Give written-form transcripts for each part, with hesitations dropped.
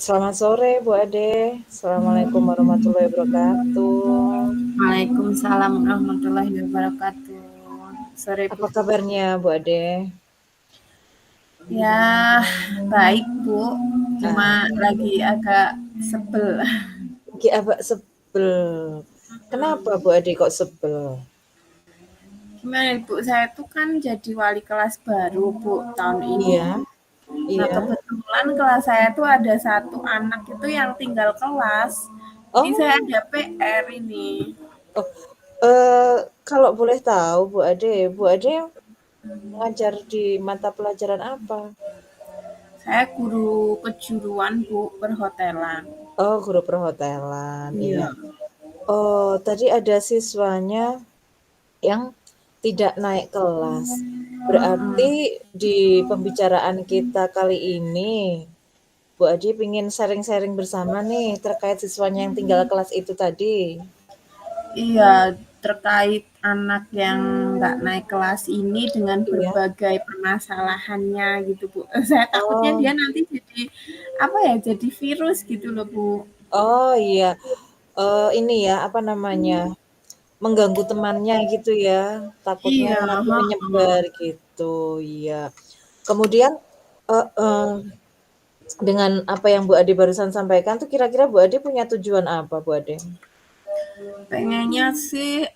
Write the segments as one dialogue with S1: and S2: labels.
S1: Selamat sore Bu Ade. Assalamualaikum warahmatullahi wabarakatuh.
S2: Waalaikumsalam warahmatullahi wabarakatuh. Sore
S1: Apa
S2: Bu.
S1: kabarnya Bu Ade?
S2: Ya, baik Bu. Cuma
S1: Ah,
S2: lagi agak sebel.
S1: lagi agak sebel. Kenapa Bu Ade kok sebel?
S2: Gimana Bu, saya tuh kan jadi wali kelas baru Bu tahun ini.
S1: Iya,
S2: Nah,
S1: iya.
S2: kebetulan kelas saya tuh ada satu anak itu yang tinggal kelas. Jadi saya
S1: Oh,
S2: ada PR ini.
S1: oh, kalau boleh tahu Bu Ade ngajar di mata pelajaran apa?
S2: Saya guru kejuruan Bu, perhotelan.
S1: Oh, guru perhotelan. Iya.
S2: Iya.
S1: Oh, tadi ada siswanya yang tidak naik kelas. Berarti di pembicaraan kita kali ini, Bu Adi pengen sharing-sharing bersama nih terkait siswanya yang tinggal kelas itu tadi.
S2: Iya, terkait anak yang nggak naik kelas ini dengan
S1: Iya.
S2: berbagai permasalahannya gitu, Bu. Saya takutnya
S1: Oh,
S2: dia nanti jadi, apa ya, jadi virus gitu loh, Bu.
S1: oh iya. Ini ya, apa namanya? Mengganggu temannya gitu ya. Takutnya
S2: Iya,
S1: nanti
S2: heeh.
S1: menyebar gitu. Iya. Kemudian eh, eh, dengan apa yang Bu Ade barusan sampaikan tuh kira-kira Bu Ade punya tujuan apa Bu Ade?
S2: Pengennya sih,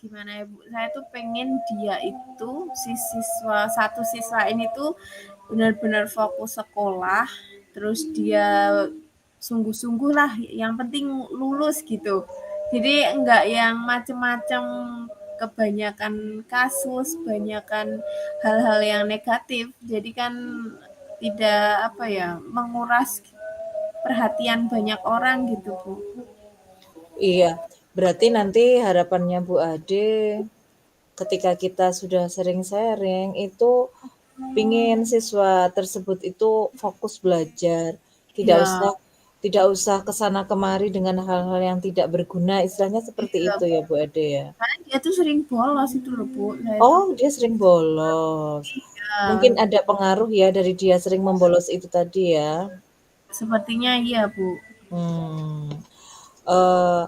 S2: gimana ya, Bu, saya tuh pengen dia itu, si satu siswa ini tuh benar-benar fokus sekolah, terus dia sungguh-sungguh lah, yang penting lulus gitu. Jadi enggak yang macem-macem, kebanyakan kasus, kebanyakan hal-hal yang negatif. Jadi kan tidak apa ya, menguras perhatian banyak orang gitu, Bu.
S1: Iya, berarti nanti harapannya Bu Ade ketika kita sudah sering-sharing itu pingin siswa tersebut itu fokus belajar, tidak
S2: Iya,
S1: usah tidak usah ke sana kemari dengan hal-hal yang tidak berguna, istilahnya seperti
S2: iya.
S1: itu ya Bu Ade ya.
S2: Karena dia tuh sering bolos itu loh, Bu. Saya tuh
S1: Oh, dia sering bolos. Mungkin
S2: iya,
S1: ada pengaruh ya dari dia sering membolos itu tadi ya.
S2: sepertinya iya, Bu.
S1: Hmm. Eh,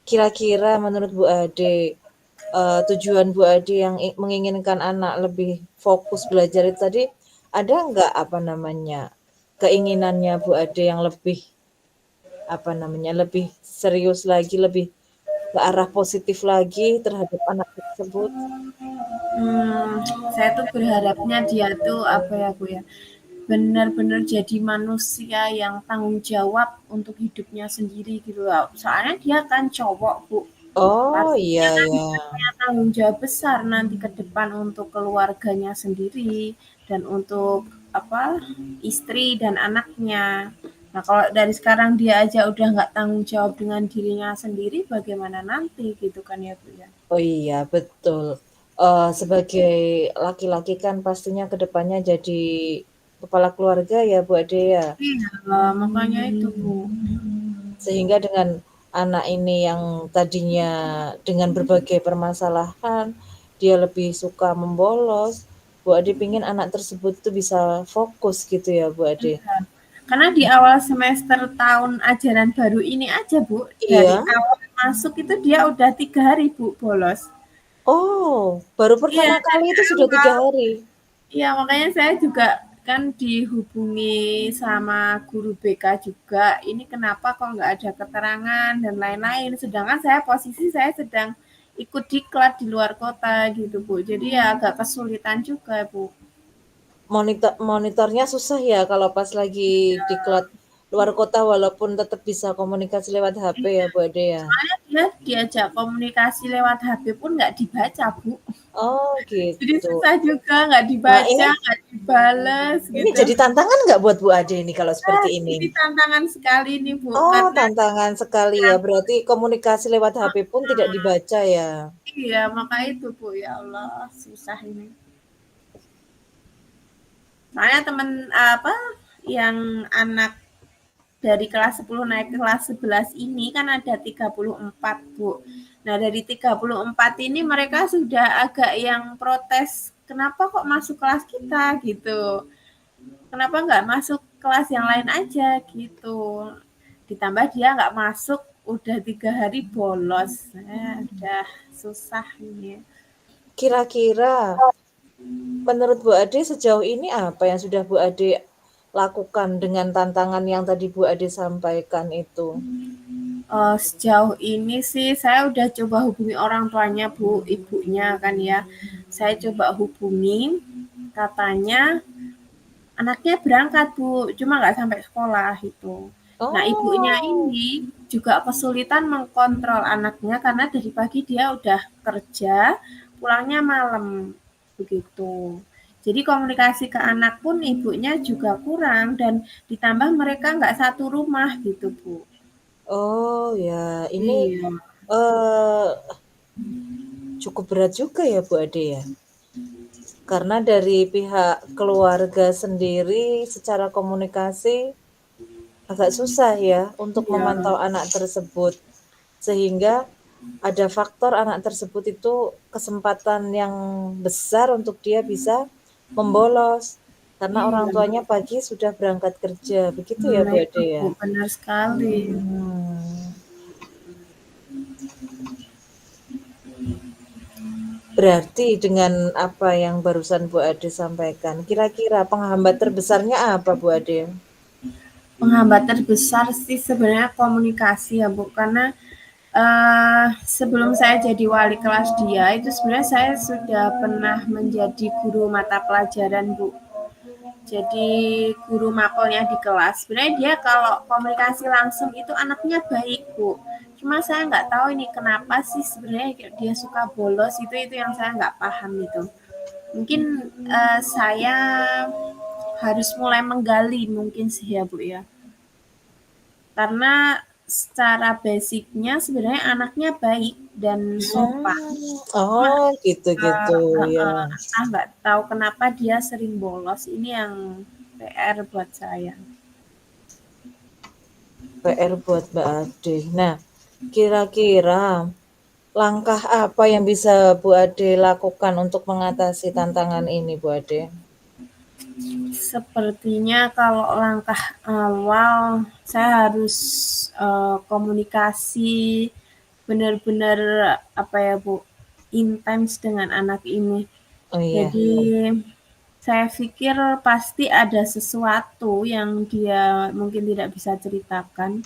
S1: Kira-kira menurut Bu Ade, tujuan Bu Ade yang menginginkan anak lebih fokus belajar itu tadi, ada nggak, apa namanya, keinginannya Bu Ade yang lebih, apa namanya, lebih serius lagi, lebih ke arah positif lagi terhadap anak tersebut?
S2: Hmm, saya tuh berharapnya dia tuh apa ya, Bu ya, benar-benar jadi manusia yang tanggung jawab untuk hidupnya sendiri gitu loh. Soalnya dia kan cowok, Bu.
S1: Oh,
S2: Pastinya
S1: iya
S2: kan
S1: ya.
S2: dia punya tanggung jawab besar nanti ke depan untuk keluarganya sendiri dan untuk apa, istri dan anaknya. Nah, kalau dari sekarang dia aja udah nggak tanggung jawab dengan dirinya sendiri, bagaimana nanti gitu kan ya, Bu ya.
S1: Oh iya, betul. Sebagai laki-laki kan pastinya ke depannya jadi kepala keluarga ya Bu Ade ya?
S2: Iya, makanya itu, Bu.
S1: Sehingga dengan anak ini yang tadinya dengan berbagai permasalahan, dia lebih suka membolos, Bu Ade pingin anak tersebut tuh bisa fokus gitu ya Bu Ade?
S2: Iya. Karena di awal semester tahun ajaran baru ini aja, Bu, dari
S1: Iya?
S2: awal masuk itu dia udah 3 hari, Bu, bolos.
S1: Oh, baru
S2: Iya,
S1: pertama kali
S2: dari
S1: itu sudah tiga
S2: awal.
S1: hari?
S2: Iya, makanya saya juga kan dihubungi sama guru BK juga. Ini kenapa kok nggak ada keterangan dan lain-lain. Sedangkan saya sedang ikut diklat di luar kota gitu, Bu. Jadi ya agak kesulitan juga, Bu.
S1: Monitornya susah ya kalau pas lagi diklat luar kota walaupun tetap bisa komunikasi lewat HP ya Bu Ade ya?
S2: Soalnya dia diajak komunikasi lewat HP pun nggak dibaca, Bu.
S1: Oh
S2: Jadi
S1: gitu.
S2: susah juga, nggak
S1: Nah
S2: dibaca, nggak dibales
S1: ini
S2: gitu.
S1: jadi tantangan nggak buat Bu Ade ini kalau seperti ini?
S2: Ini tantangan sekali nih, Bu,
S1: Oh,
S2: karena
S1: tantangan sekali ya. Berarti komunikasi lewat HP pun tidak dibaca ya.
S2: iya, maka itu, Bu, ya Allah, susah ini. Soalnya temen apa yang anak dari kelas 10 naik ke kelas 11 ini kan ada 34, Bu. Nah, dari 34 ini mereka sudah agak yang protes, kenapa kok masuk kelas kita gitu. Kenapa nggak masuk kelas yang lain aja gitu. Ditambah dia nggak masuk udah 3 hari bolos. Udah susah ini.
S1: Kira-kira menurut Bu Ade sejauh ini apa yang sudah Bu Ade lakukan dengan tantangan yang tadi Bu Ade sampaikan itu?
S2: Sejauh ini sih saya udah coba hubungi orang tuanya Bu, ibunya kan ya. Saya coba hubungi, katanya anaknya berangkat Bu, cuma nggak sampai sekolah itu. Nah ibunya
S1: Oh,
S2: ini juga kesulitan mengkontrol anaknya karena dari pagi dia udah kerja, pulangnya malam begitu. Jadi komunikasi ke anak pun ibunya juga kurang dan ditambah mereka nggak satu rumah gitu Bu.
S1: oh ya, ini
S2: Iya.
S1: eh, cukup berat juga ya Bu Ade ya. Karena dari pihak keluarga sendiri secara komunikasi agak susah ya untuk
S2: Iya,
S1: memantau anak tersebut. Sehingga ada faktor anak tersebut itu kesempatan yang besar untuk dia bisa membolos. Karena orang
S2: iya.
S1: tuanya pagi sudah berangkat kerja. Begitu ya
S2: Nah
S1: Bu
S2: itu
S1: Ade
S2: Bu,
S1: ya?
S2: benar sekali.
S1: Hmm. Berarti dengan apa yang barusan Bu Ade sampaikan, kira-kira penghambat terbesarnya apa Bu Ade?
S2: Penghambat terbesar sih sebenarnya komunikasi ya Bu, karena sebelum saya jadi wali kelas dia itu sebenarnya saya sudah pernah menjadi guru mata pelajaran Bu. Jadi guru mapelnya di kelas. Sebenarnya dia kalau komunikasi langsung itu anaknya baik Bu. Cuma saya nggak tahu ini kenapa sih sebenarnya dia suka bolos itu yang saya nggak paham itu. Mungkin saya harus mulai menggali mungkin sih ya Bu ya. Karena secara basicnya sebenarnya anaknya baik dan sopan. Cuma
S1: Oh, gitu-gitu ya.
S2: entah nggak tahu kenapa dia sering bolos. Ini yang PR buat saya.
S1: PR buat Mbak Ade. Nah, kira-kira langkah apa yang bisa Bu Ade lakukan untuk mengatasi tantangan ini, Bu Ade?
S2: Sepertinya kalau langkah awal saya harus komunikasi benar-benar apa ya Bu, intens dengan anak ini.
S1: Oh iya,
S2: Jadi saya pikir pasti ada sesuatu yang dia mungkin tidak bisa ceritakan.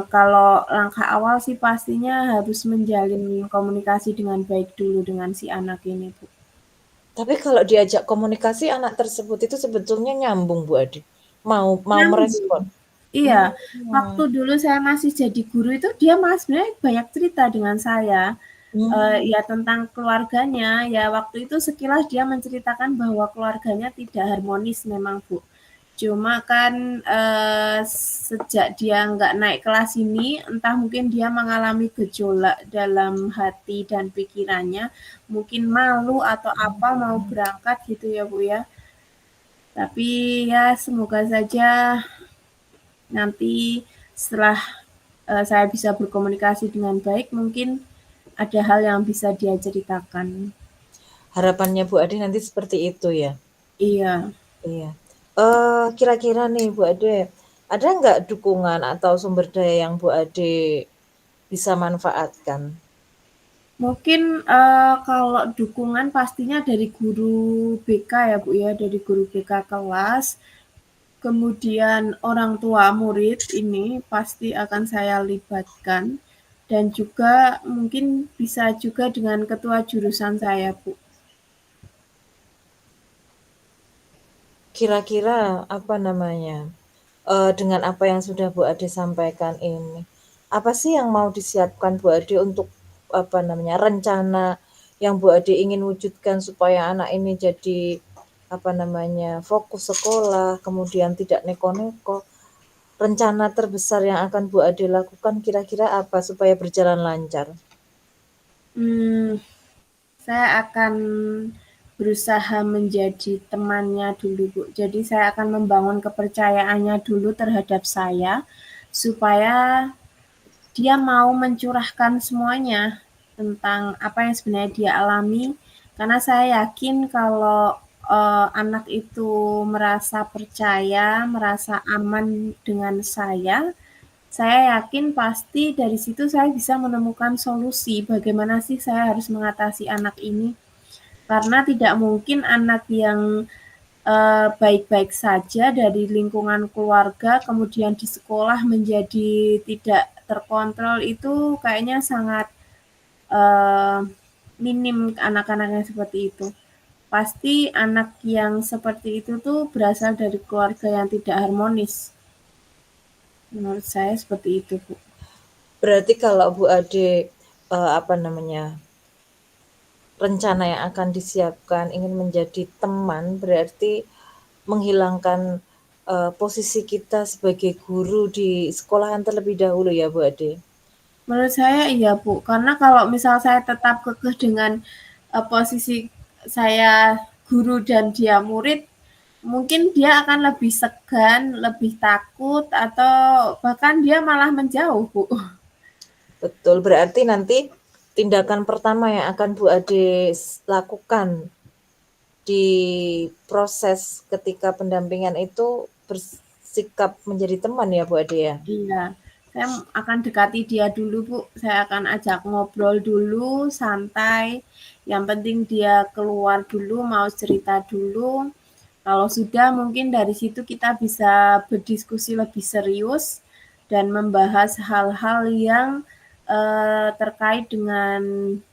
S2: Kalau langkah awal sih pastinya harus menjalin komunikasi dengan baik dulu dengan si anak ini, Bu.
S1: tapi kalau diajak komunikasi anak tersebut itu sebetulnya nyambung, Bu Ade. Mau
S2: Nyambung.
S1: merespon.
S2: Iya,
S1: Hmm.
S2: waktu dulu saya masih jadi guru itu dia malah sebenarnya banyak cerita dengan saya.
S1: Hmm.
S2: Ya tentang keluarganya, ya waktu itu sekilas dia menceritakan bahwa keluarganya tidak harmonis memang, Bu. Cuma kan, sejak dia nggak naik kelas ini, entah mungkin dia mengalami gejolak dalam hati dan pikirannya, mungkin malu atau apa mau berangkat gitu ya, Bu, ya. Tapi ya semoga saja nanti setelah, saya bisa berkomunikasi dengan baik, mungkin ada hal yang bisa dia ceritakan.
S1: Harapannya Bu Ade nanti seperti itu ya.
S2: Iya.
S1: Iya. Kira-kira nih Bu Ade, ada nggak dukungan atau sumber daya yang Bu Ade bisa manfaatkan?
S2: Mungkin, kalau dukungan pastinya dari guru BK ya, Bu, ya, dari guru BK kelas, kemudian orang tua murid ini pasti akan saya libatkan, dan juga mungkin bisa juga dengan ketua jurusan saya, Bu.
S1: Kira-kira apa namanya, dengan apa yang sudah Bu Ade sampaikan ini, apa sih yang mau disiapkan Bu Ade untuk apa namanya, rencana yang Bu Ade ingin wujudkan supaya anak ini jadi apa namanya, fokus sekolah, kemudian tidak neko-neko. Rencana terbesar yang akan Bu Ade lakukan kira-kira apa supaya berjalan lancar?
S2: Hmm, saya akan berusaha menjadi temannya dulu, Bu. Jadi saya akan membangun kepercayaannya dulu terhadap saya, supaya dia mau mencurahkan semuanya tentang apa yang sebenarnya dia alami, karena saya yakin kalau anak itu merasa percaya, merasa aman dengan saya yakin pasti dari situ saya bisa menemukan solusi bagaimana sih saya harus mengatasi anak ini. Karena tidak mungkin anak yang baik-baik saja dari lingkungan keluarga, kemudian di sekolah menjadi tidak terkontrol itu kayaknya sangat uh, minim anak-anak yang seperti itu. Pasti anak yang seperti itu tuh berasal dari keluarga yang tidak harmonis. Menurut saya seperti itu, Bu.
S1: Berarti kalau Bu Ade, apa namanya, rencana yang akan disiapkan ingin menjadi teman, berarti menghilangkan, posisi kita sebagai guru di sekolahan terlebih dahulu ya Bu Ade?
S2: Menurut saya iya, Bu. Karena kalau misal saya tetap kekeh dengan posisi saya guru dan dia murid, mungkin dia akan lebih segan, lebih takut, atau bahkan dia malah menjauh, Bu.
S1: Betul, berarti nanti tindakan pertama yang akan Bu Ade lakukan di proses ketika pendampingan itu bersikap menjadi teman ya Bu Ade ya?
S2: Iya, saya akan dekati dia dulu, Bu. Saya akan ajak ngobrol dulu, santai. Yang penting dia keluar dulu, mau cerita dulu. Kalau sudah, mungkin dari situ kita bisa berdiskusi lebih serius dan membahas hal-hal yang terkait dengan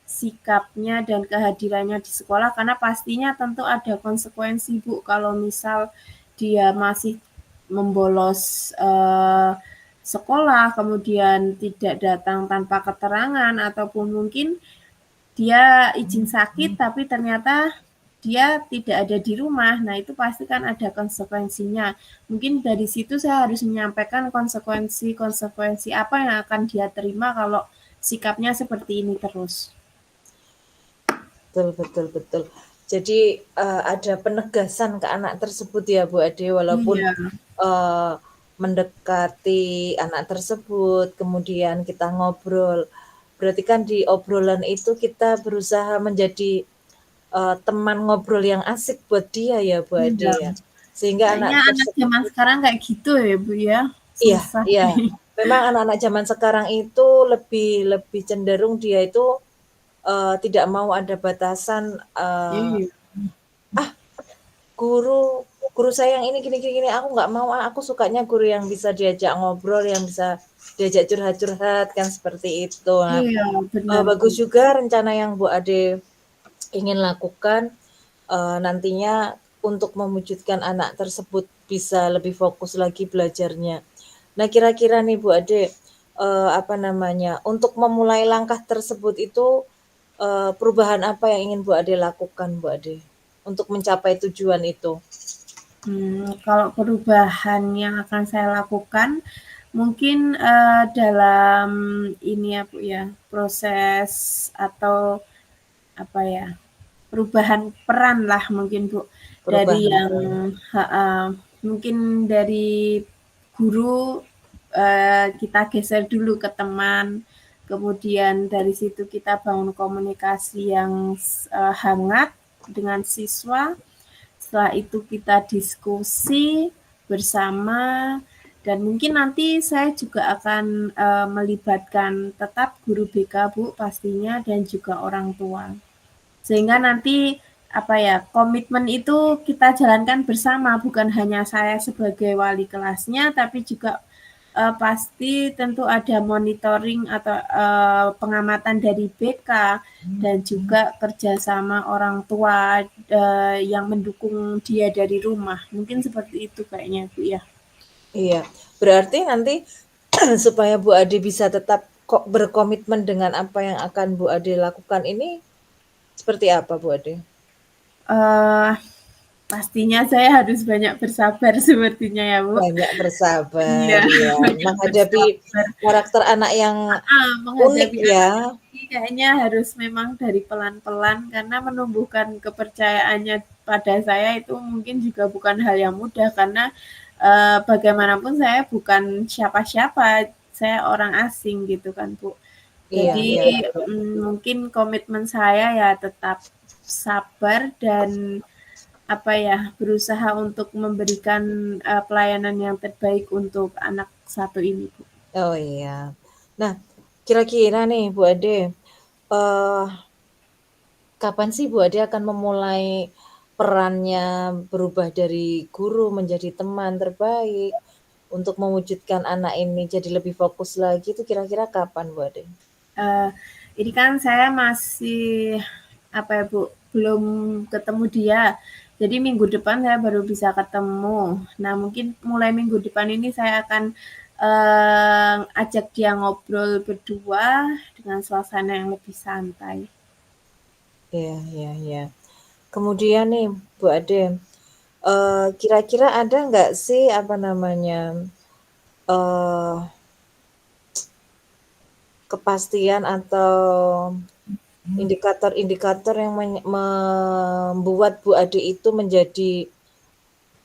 S2: sikapnya dan kehadirannya di sekolah, karena pastinya tentu ada konsekuensi, Bu, kalau misal dia masih membolos sekolah, kemudian tidak datang tanpa keterangan, ataupun mungkin dia izin sakit tapi ternyata dia tidak ada di rumah. Nah, itu pasti kan ada konsekuensinya. Mungkin dari situ saya harus menyampaikan konsekuensi-konsekuensi apa yang akan dia terima kalau sikapnya seperti ini terus.
S1: Betul betul betul. Jadi, ada penegasan ke anak tersebut ya Bu Ade, walaupun,
S2: Iya,
S1: mendekati anak tersebut, kemudian kita ngobrol. Berarti kan di obrolan itu kita berusaha menjadi, teman ngobrol yang asik buat dia ya Bu Ade
S2: iya.
S1: ya? Sehingga anak
S2: Kayaknya anak zaman
S1: tersebut
S2: sekarang kayak gitu ya, Bu, ya.
S1: iya
S2: Susah.
S1: iya, memang anak-anak zaman sekarang itu lebih lebih cenderung dia itu, tidak mau ada batasan,
S2: Iya.
S1: "Ah, guru guru saya yang ini gini gini gini, aku nggak mau ah, aku sukanya guru yang bisa diajak ngobrol, yang bisa diajak curhat-curhat," kan seperti itu. Nah,
S2: Iya, benar, Bu.
S1: bagus juga rencana yang Bu Ade ingin lakukan, nantinya untuk mewujudkan anak tersebut bisa lebih fokus lagi belajarnya. Nah, kira-kira nih Bu Ade, apa namanya, untuk memulai langkah tersebut itu, perubahan apa yang ingin Bu Ade lakukan, Bu Ade, untuk mencapai tujuan itu?
S2: Kalau perubahan yang akan saya lakukan, mungkin dalam ini ya Bu ya, proses atau apa ya, perubahan peran lah mungkin Bu, dari
S1: Perubahan
S2: yang
S1: peran.
S2: mungkin dari guru kita geser dulu ke teman, kemudian dari situ kita bangun komunikasi yang hangat dengan siswa. Setelah itu kita diskusi bersama, dan mungkin nanti saya juga akan melibatkan tetap guru BK, Bu, pastinya, dan juga orang tua. Sehingga nanti apa ya, komitmen itu kita jalankan bersama, bukan hanya saya sebagai wali kelasnya, tapi juga pasti tentu ada monitoring atau pengamatan dari BK dan juga kerjasama orang tua yang mendukung dia dari rumah. Mungkin seperti itu kayaknya, Bu ya.
S1: Iya, berarti nanti supaya Bu Ade bisa tetap kok berkomitmen dengan apa yang akan Bu Ade lakukan ini seperti apa Bu Ade?
S2: Eh Pastinya saya harus banyak bersabar sepertinya ya, Bu.
S1: Banyak bersabar
S2: Iya,
S1: ya,
S2: banyak
S1: menghadapi
S2: bersabar.
S1: karakter anak yang unik
S2: Menghadapi
S1: ya.
S2: anak ini kayaknya harus memang dari pelan-pelan, karena menumbuhkan kepercayaannya pada saya itu mungkin juga bukan hal yang mudah, karena bagaimanapun saya bukan siapa-siapa, saya orang asing gitu kan, Bu.
S1: Iya
S2: Jadi
S1: iya betul.
S2: mungkin komitmen saya ya tetap sabar dan berusaha untuk memberikan pelayanan yang terbaik untuk anak satu ini, Bu.
S1: Oh iya. Nah, kira-kira nih Bu Ade, eh, kapan sih Bu Ade akan memulai perannya berubah dari guru menjadi teman terbaik untuk mewujudkan anak ini jadi lebih fokus lagi itu kira-kira kapan Bu Ade?
S2: Uh, ini kan saya masih Bu, belum ketemu dia. Jadi minggu depan saya baru bisa ketemu. Nah mungkin mulai minggu depan ini saya akan ajak dia ngobrol berdua dengan suasana yang lebih santai.
S1: Iya, iya, iya. Kemudian nih Bu Ade, kira-kira ada nggak sih apa namanya eh kepastian atau indikator-indikator yang membuat Bu Ade itu menjadi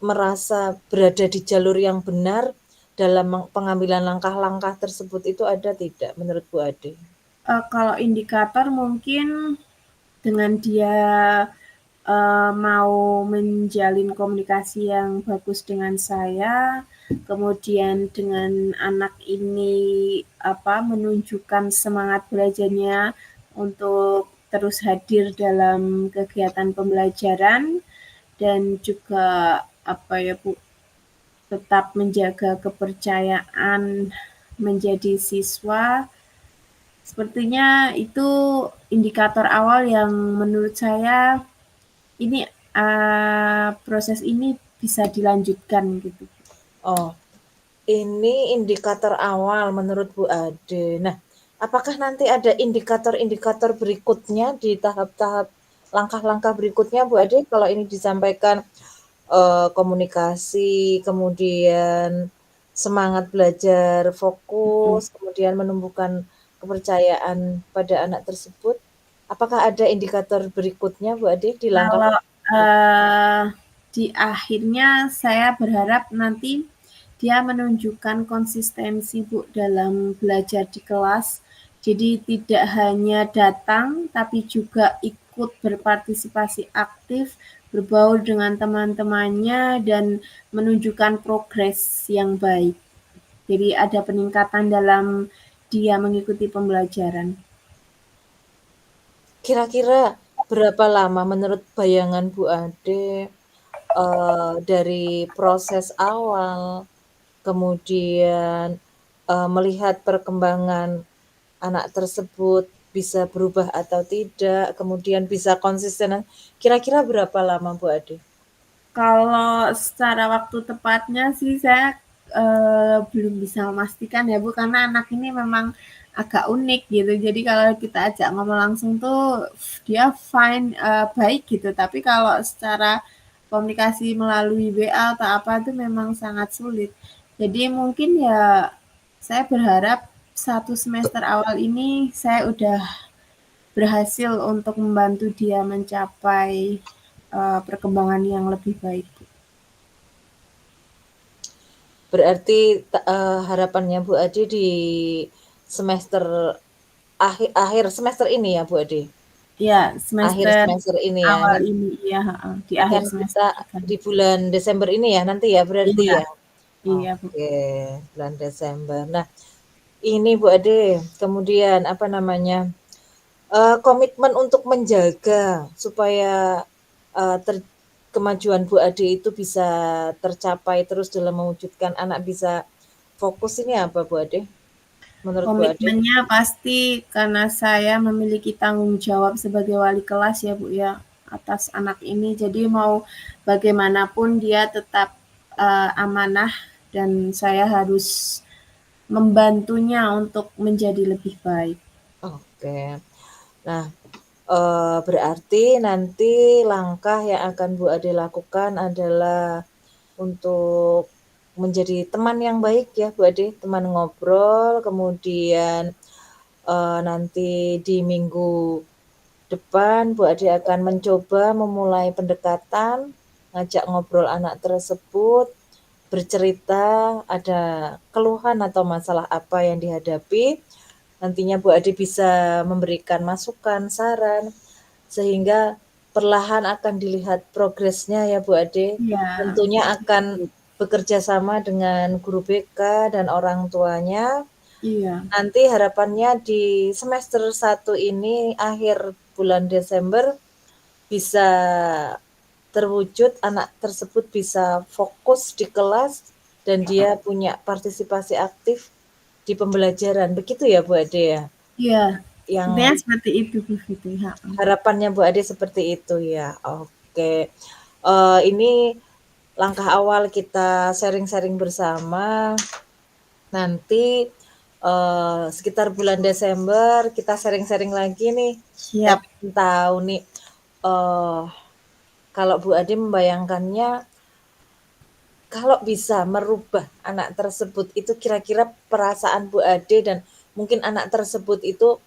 S1: merasa berada di jalur yang benar dalam pengambilan langkah-langkah tersebut itu ada tidak menurut Bu Ade?
S2: Kalau indikator mungkin dengan dia mau menjalin komunikasi yang bagus dengan saya, kemudian dengan anak ini menunjukkan semangat belajarnya untuk terus hadir dalam kegiatan pembelajaran dan juga Bu, tetap menjaga kepercayaan menjadi siswa. Sepertinya itu indikator awal yang menurut saya ini proses ini bisa dilanjutkan gitu.
S1: Oh, ini indikator awal menurut Bu Ade. Nah, apakah nanti ada indikator-indikator berikutnya di tahap-tahap langkah-langkah berikutnya Bu Ade kalau ini disampaikan komunikasi, kemudian semangat belajar, fokus, kemudian menumbuhkan kepercayaan pada anak tersebut? Apakah ada indikator berikutnya Bu Ade di langkah?
S2: Kalau di akhirnya saya berharap nanti dia menunjukkan konsistensi Bu dalam belajar di kelas. Jadi tidak hanya datang tapi juga ikut berpartisipasi aktif, berbaur dengan teman-temannya dan menunjukkan progres yang baik. Jadi ada peningkatan dalam dia mengikuti pembelajaran.
S1: Kira-kira berapa lama menurut bayangan Bu Ade dari proses awal, kemudian melihat perkembangan anak tersebut bisa berubah atau tidak, kemudian bisa konsisten, kira-kira berapa lama Bu Ade?
S2: Kalau secara waktu tepatnya sih saya belum bisa memastikan ya Bu, karena anak ini memang agak unik gitu. Jadi kalau kita ajak ngomong langsung tuh dia fine, baik gitu. Tapi kalau secara komunikasi melalui WA atau apa itu memang sangat sulit. Jadi mungkin ya saya berharap 1 semester awal ini saya udah berhasil untuk membantu dia mencapai perkembangan yang lebih baik.
S1: Berarti harapannya Bu Ade di semester akhir semester ini ya Bu Ade?
S2: Ya,
S1: Akhir
S2: semester
S1: semester ini ya,
S2: awal ini ya, di akhir
S1: akan
S2: semester
S1: bisa
S2: akan.
S1: di bulan Desember ini ya nanti ya berarti
S2: Iya,
S1: ya?
S2: iya Bu.
S1: Oke, bulan Desember. Nah, ini Bu Ade, kemudian apa namanya, komitmen untuk menjaga supaya, eee, ter kemajuan Bu Ade itu bisa tercapai terus dalam mewujudkan anak bisa fokus ini apa Bu Ade? Menurut Bu Ade?
S2: Komitmennya pasti karena saya memiliki tanggung jawab sebagai wali kelas ya Bu ya, atas anak ini. Jadi mau bagaimanapun dia tetap amanah dan saya harus membantunya untuk menjadi lebih baik.
S1: Oke. Nah, berarti nanti langkah yang akan Bu Ade lakukan adalah untuk menjadi teman yang baik ya Bu Ade, teman ngobrol, kemudian nanti di minggu depan Bu Ade akan mencoba memulai pendekatan, ngajak ngobrol anak tersebut, bercerita ada keluhan atau masalah apa yang dihadapi. Nantinya Bu Ade bisa memberikan masukan, saran, sehingga perlahan akan dilihat progresnya ya Bu Ade.
S2: Iya,
S1: Tentunya akan
S2: betul.
S1: bekerja sama dengan guru BK dan orang tuanya.
S2: Iya.
S1: Nanti harapannya di semester 1 ini akhir bulan Desember bisa terwujud, anak tersebut bisa fokus di kelas dan dia punya partisipasi aktif di pembelajaran. Begitu ya Bu Ade ya?
S2: Iya, intinya
S1: Yang
S2: seperti itu Bu Fitri, heeh.
S1: harapannya Bu Ade seperti itu ya. Oke. Ini langkah awal kita sharing-sharing bersama. Nanti sekitar bulan Desember kita sharing-sharing lagi nih. Saya
S2: Siap.
S1: pengen tahu nih, kalau Bu Ade membayangkannya, kalau bisa merubah anak tersebut itu kira-kira perasaan Bu Ade dan mungkin anak tersebut itu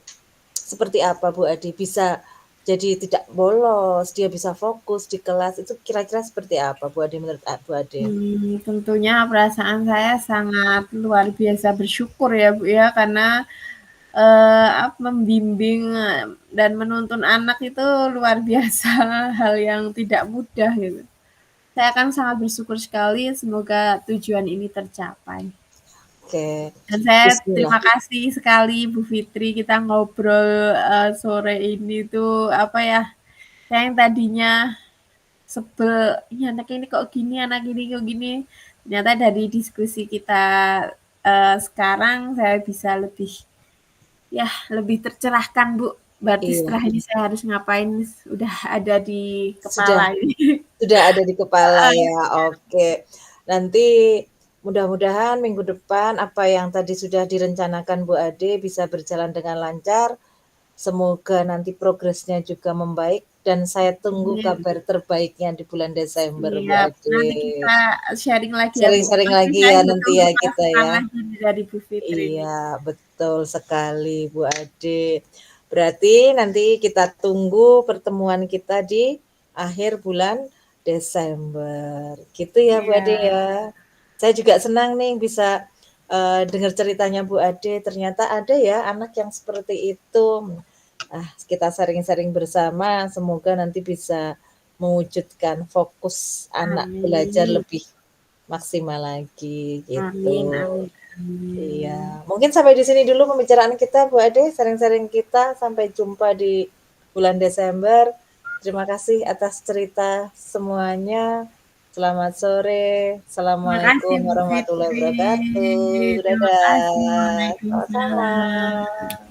S1: seperti apa Bu Ade? Bisa jadi tidak bolos, dia bisa fokus di kelas, itu kira-kira seperti apa Bu Ade menurut Bu Ade?
S2: Tentunya perasaan saya sangat luar biasa bersyukur ya Bu ya, karena membimbing dan menuntun anak itu luar biasa hal yang tidak mudah gitu. Saya akan sangat bersyukur sekali, semoga tujuan ini tercapai.
S1: Oke,
S2: Dan saya
S1: bismillah.
S2: terima kasih sekali Bu Fitri, kita ngobrol sore ini tuh apa ya, saya yang tadinya sebel, ini anak ini kok gini, anak ini kok gini. Ternyata dari diskusi kita sekarang saya bisa lebih tercerahkan Bu. Berarti
S1: Iya,
S2: setelah ini saya harus ngapain udah ada di
S1: sudah
S2: kepala ini.
S1: sudah ada di kepala ya. Oke. Nanti mudah-mudahan minggu depan apa yang tadi sudah direncanakan Bu Ade bisa berjalan dengan lancar. Semoga nanti progresnya juga membaik dan saya tunggu
S2: Amin.
S1: kabar terbaiknya di bulan Desember Bu
S2: Siap. Nanti
S1: Ade.
S2: kita sharing lagi ya Bu.
S1: Sering-sering
S2: Pasti
S1: lagi
S2: saya
S1: ya
S2: juga
S1: nanti
S2: tunggu
S1: ya kita
S2: masukan
S1: ya.
S2: lagi dari Bu Fitri ini.
S1: Iya, betul sekali Bu Ade. Berarti nanti kita tunggu pertemuan kita di akhir bulan Desember. Gitu ya Bu Ade
S2: Iya.
S1: ya. Saya juga senang nih bisa dengar ceritanya Bu Ade. Ternyata ada ya anak yang seperti itu. Kita sharing-sharing bersama. Semoga nanti bisa mewujudkan fokus anak belajar
S2: Amin.
S1: lebih maksimal lagi gitu.
S2: Amin, amin,
S1: Iya,
S2: amin.
S1: mungkin sampai di sini dulu pembicaraan kita Bu Ade, sharing-sharing kita. Sampai jumpa di bulan Desember. Terima kasih atas cerita semuanya. Selamat sore.
S2: Terima kasih
S1: Assalamualaikum
S2: Bu
S1: warahmatullahi
S2: Fitri.
S1: wabarakatuh.
S2: Terima kasih.
S1: Dadah.
S2: Waalaikumsalam.
S1: Sama-sama.